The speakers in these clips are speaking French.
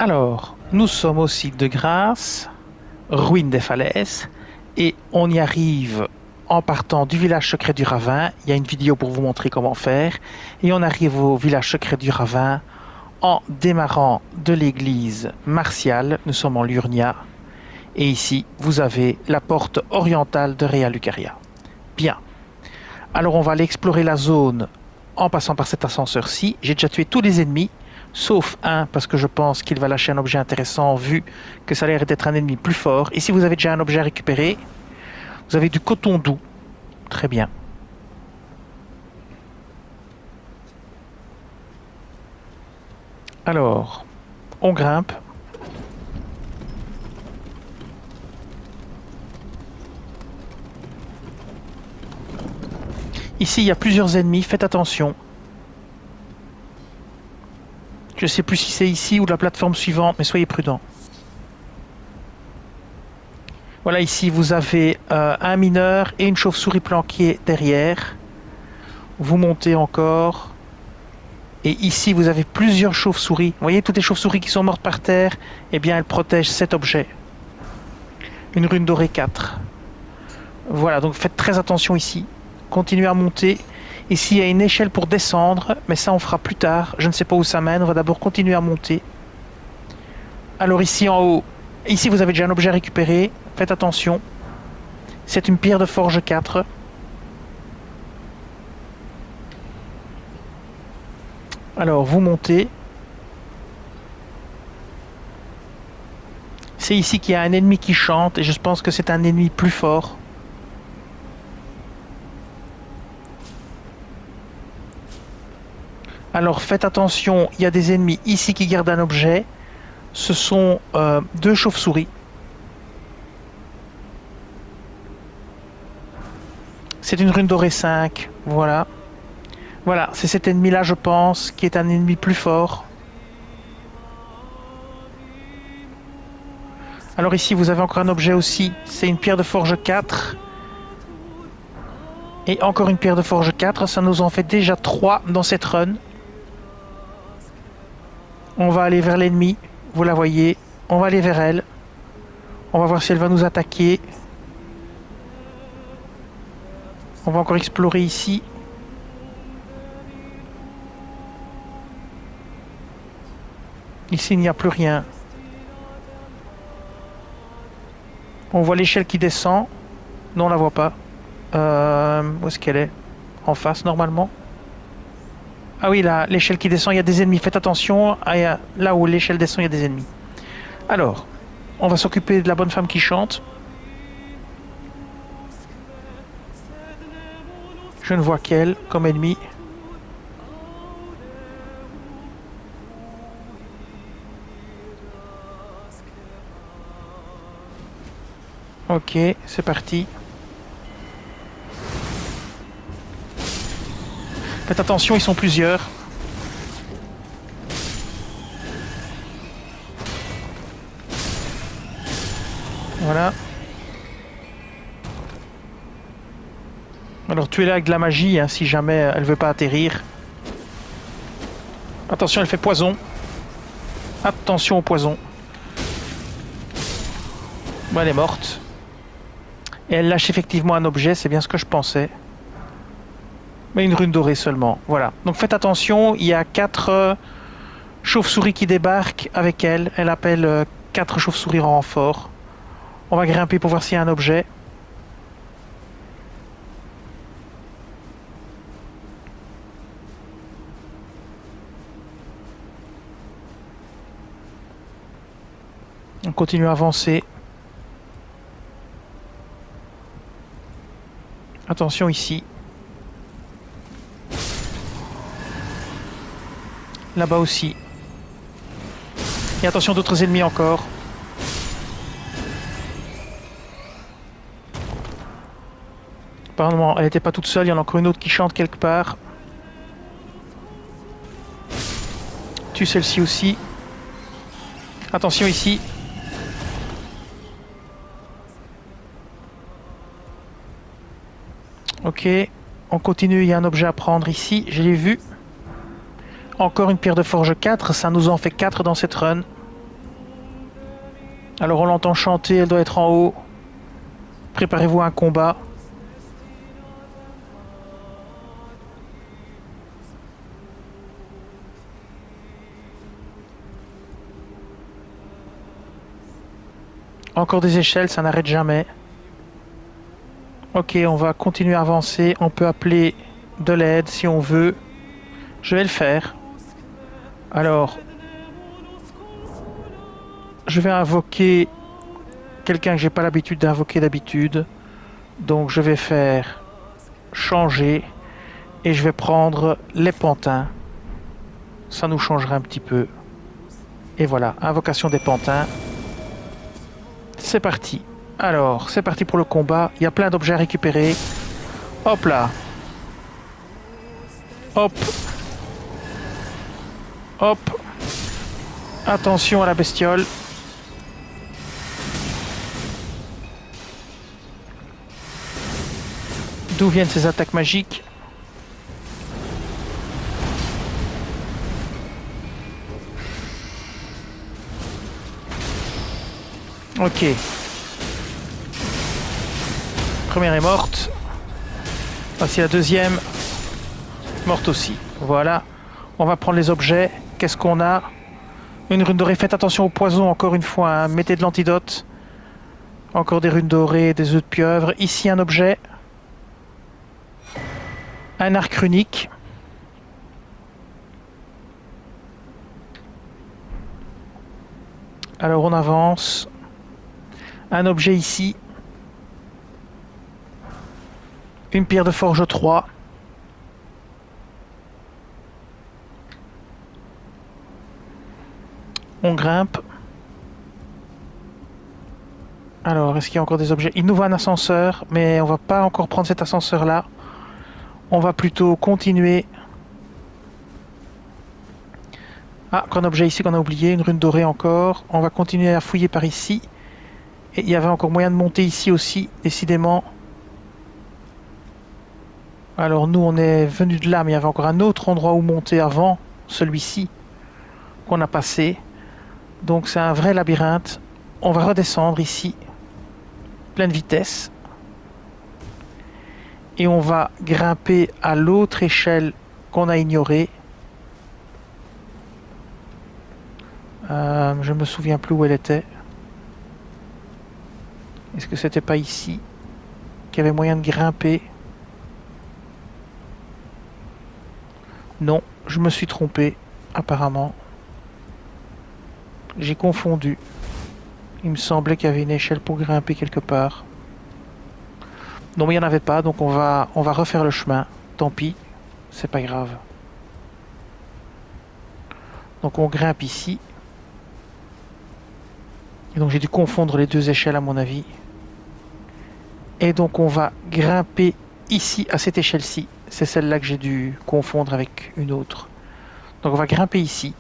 Alors, nous sommes au site de Grasse, ruine des falaises, et on y arrive en partant du village secret du Ravin. Il y a une vidéo pour vous montrer comment faire. Et on arrive au village secret du Ravin en démarrant de l'église martiale. Nous sommes en Lurnia. Et ici, vous avez la porte orientale de Rea Lucaria. Bien. Alors on va aller explorer la zone en passant par cet ascenseur-ci. J'ai déjà tué tous les ennemis, sauf un, parce que je pense qu'il va lâcher un objet intéressant, vu que ça a l'air d'être un ennemi plus fort. Ici, vous avez déjà un objet à récupérer. Vous avez du coton doux. Très bien. Alors, on grimpe. Ici, il y a plusieurs ennemis, faites attention. Je ne sais plus si c'est ici ou la plateforme suivante, mais soyez prudents. Voilà, ici, vous avez un mineur et une chauve-souris planquée derrière. Vous montez encore. Et ici, vous avez plusieurs chauves-souris. Vous voyez toutes les chauves-souris qui sont mortes par terre? Eh bien, elles protègent cet objet. Une rune dorée 4. Voilà, donc faites très attention ici. Continuez à monter. Ici, il y a une échelle pour descendre, mais ça, on fera plus tard. Je ne sais pas où ça mène. On va d'abord continuer à monter. Alors ici, en haut, ici, vous avez déjà un objet à récupérer. Faites attention. C'est une pierre de forge 4. Alors, vous montez. C'est ici qu'il y a un ennemi qui chante, et je pense que c'est un ennemi plus fort. Alors faites attention, il y a des ennemis ici qui gardent un objet. Ce sont deux chauves-souris. C'est une rune dorée 5. Voilà. Voilà, c'est cet ennemi-là, je pense, qui est un ennemi plus fort. Alors ici, vous avez encore un objet aussi. C'est une pierre de forge 4. Et encore une pierre de forge 4. Ça nous en fait déjà 3 dans cette run. On va aller vers l'ennemi, vous la voyez. On va aller vers elle. On va voir si elle va nous attaquer. On va encore explorer ici. Ici, il n'y a plus rien. On voit l'échelle qui descend. Non, on la voit pas. Où est-ce qu'elle est? En face, normalement. Ah oui, là, l'échelle qui descend, il y a des ennemis. Faites attention. Ah, là où l'échelle descend, il y a des ennemis. Alors, on va s'occuper de la bonne femme qui chante. Je ne vois qu'elle comme ennemi. Ok, c'est parti. Faites attention, ils sont plusieurs. Voilà. Alors tuez-la avec de la magie, hein, si jamais elle veut pas atterrir. Attention, elle fait poison. Attention au poison. Bon, elle est morte. Et elle lâche effectivement un objet, c'est bien ce que je pensais. Mais une rune dorée seulement, voilà. Donc faites attention, il y a 4 chauves-souris qui débarquent avec elle. Elle appelle 4 chauves-souris en renfort. On va grimper pour voir s'il y a un objet. On continue à avancer. Attention ici. Là-bas aussi. Et attention d'autres ennemis encore. Apparemment, elle n'était pas toute seule. Il y en a encore une autre qui chante quelque part. Tue celle-ci aussi. Attention ici. Ok, on continue, il y a un objet à prendre ici, je l'ai vu. Encore une pierre de forge 4, ça nous en fait 4 dans cette run. Alors on l'entend chanter, elle doit être en haut. Préparez-vous à un combat. Encore des échelles, ça n'arrête jamais. Ok, on va continuer à avancer. On peut appeler de l'aide si on veut. Je vais le faire. Alors, je vais invoquer quelqu'un que j'ai pas l'habitude d'invoquer d'habitude. Donc je vais faire changer et je vais prendre les pantins. Ça nous changera un petit peu. Et voilà, invocation des pantins. C'est parti. Alors, c'est parti pour le combat. Il y a plein d'objets à récupérer. Hop là. Hop. Hop. Attention à la bestiole. D'où viennent ces attaques magiques? Ok. Première est morte. Voici la deuxième. Morte aussi. Voilà. On va prendre les objets. Qu'est-ce qu'on a? Une rune dorée. Faites attention au poison encore une fois. Hein. Mettez de l'antidote. Encore des runes dorées, des œufs de pieuvre. Ici un objet. Un arc runique. Alors on avance. Un objet ici. Une pierre de forge 3. On grimpe. Alors, est-ce qu'il y a encore des objets? Il nous voit un ascenseur, mais on va pas encore prendre cet ascenseur-là. On va plutôt continuer. Ah, un objet ici qu'on a oublié, une rune dorée encore. On va continuer à fouiller par ici. Et il y avait encore moyen de monter ici aussi, décidément. Alors nous, on est venu de là, mais il y avait encore un autre endroit où monter avant celui-ci qu'on a passé. Donc c'est un vrai labyrinthe. On va redescendre ici, pleine vitesse. Et on va grimper à l'autre échelle qu'on a ignorée. Je me souviens plus où elle était. Est-ce que c'était pas ici qu'il y avait moyen de grimper? Non, je me suis trompé, apparemment. J'ai confondu. Il me semblait qu'il y avait une échelle pour grimper quelque part. Non, mais il n'y en avait pas, donc on va refaire le chemin. Tant pis, c'est pas grave. Donc on grimpe ici. Et donc j'ai dû confondre les deux échelles à mon avis. Et donc on va grimper ici, à cette échelle-ci. C'est celle-là que j'ai dû confondre avec une autre. Donc on va grimper ici.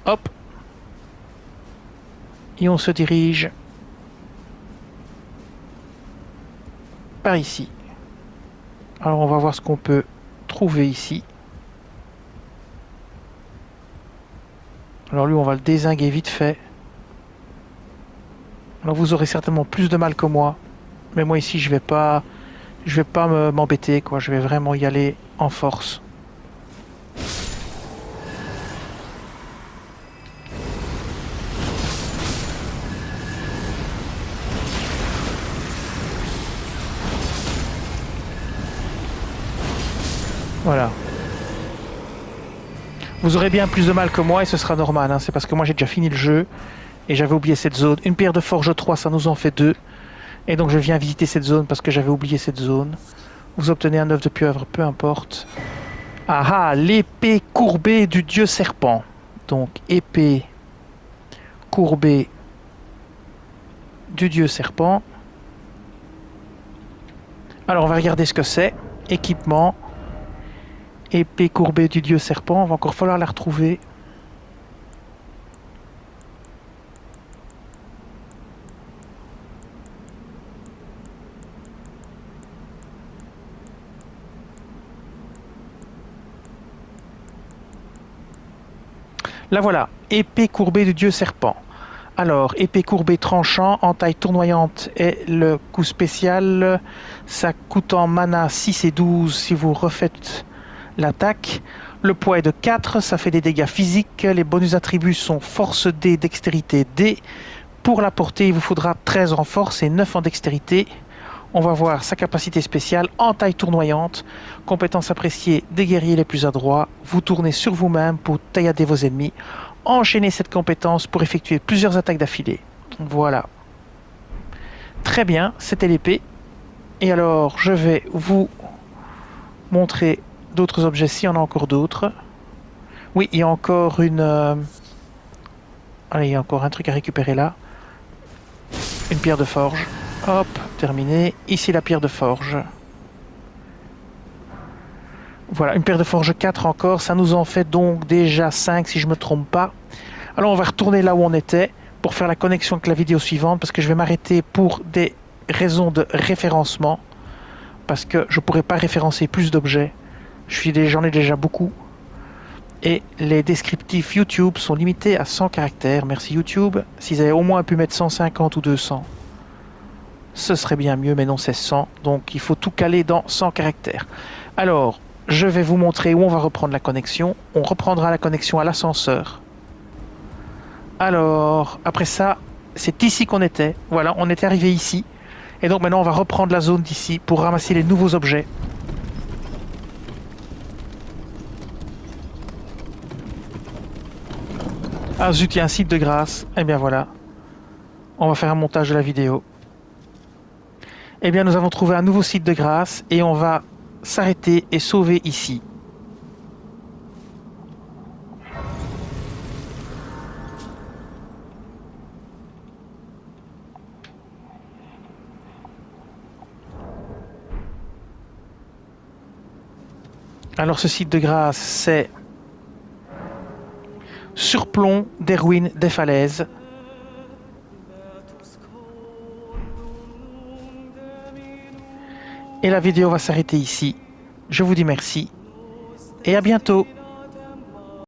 Hop. Et on se dirige par ici. Alors on va voir ce qu'on peut trouver ici. Alors lui on va le dézinguer vite fait. Alors vous aurez certainement plus de mal que moi. Mais moi ici je vais pas m'embêter quoi. Je vais vraiment y aller en force. Voilà. Vous aurez bien plus de mal que moi et ce sera normal. Hein. C'est parce que moi j'ai déjà fini le jeu et j'avais oublié cette zone. Une pierre de forge 3, ça nous en fait 2. Et donc je viens visiter cette zone parce que j'avais oublié cette zone. Vous obtenez un œuf de pieuvre, peu importe. Ah ah, l'épée courbée du dieu serpent. Donc épée courbée du dieu serpent. Alors on va regarder ce que c'est. Équipement. Épée courbée du dieu serpent. Il va encore falloir la retrouver. La voilà. Épée courbée du dieu serpent. Alors, épée courbée tranchant, en taille tournoyante et le coup spécial, ça coûte en mana 6 et 12 si vous refaites l'attaque. Le poids est de 4, ça fait des dégâts physiques. Les bonus attributs sont force D, dextérité D. Pour la portée, il vous faudra 13 en force et 9 en dextérité. On va voir sa capacité spéciale en taille tournoyante. Compétence appréciée des guerriers les plus adroits. Vous tournez sur vous-même pour taillader vos ennemis. Enchaînez cette compétence pour effectuer plusieurs attaques d'affilée. Voilà. Très bien, c'était l'épée. Et alors, je vais vous montrer d'autres objets, s'il y en a encore d'autres. Oui, il y a encore une... Allez, il y a encore un truc à récupérer là. Une pierre de forge. Hop, terminé. Ici, la pierre de forge. Voilà, une pierre de forge 4 encore. Ça nous en fait donc déjà 5 si je ne me trompe pas. Alors, on va retourner là où on était pour faire la connexion avec la vidéo suivante parce que je vais m'arrêter pour des raisons de référencement. Parce que je ne pourrais pas référencer plus d'objets. J'en ai déjà beaucoup. Et les descriptifs YouTube sont limités à 100 caractères. Merci YouTube. S'ils avaient au moins pu mettre 150 ou 200, ce serait bien mieux, mais non, c'est 100. Donc il faut tout caler dans 100 caractères. Alors, je vais vous montrer où on va reprendre la connexion. On reprendra la connexion à l'ascenseur. Alors, après ça, c'est ici qu'on était. Voilà, on était arrivé ici. Et donc maintenant, on va reprendre la zone d'ici pour ramasser les nouveaux objets. Ah zut, il y a un site de grâce. Eh bien voilà. On va faire un montage de la vidéo. Eh bien, nous avons trouvé un nouveau site de grâce et on va s'arrêter et sauver ici. Alors, ce site de grâce, c'est Surplomb des ruines des falaises. Et la vidéo va s'arrêter ici. Je vous dis merci et à bientôt.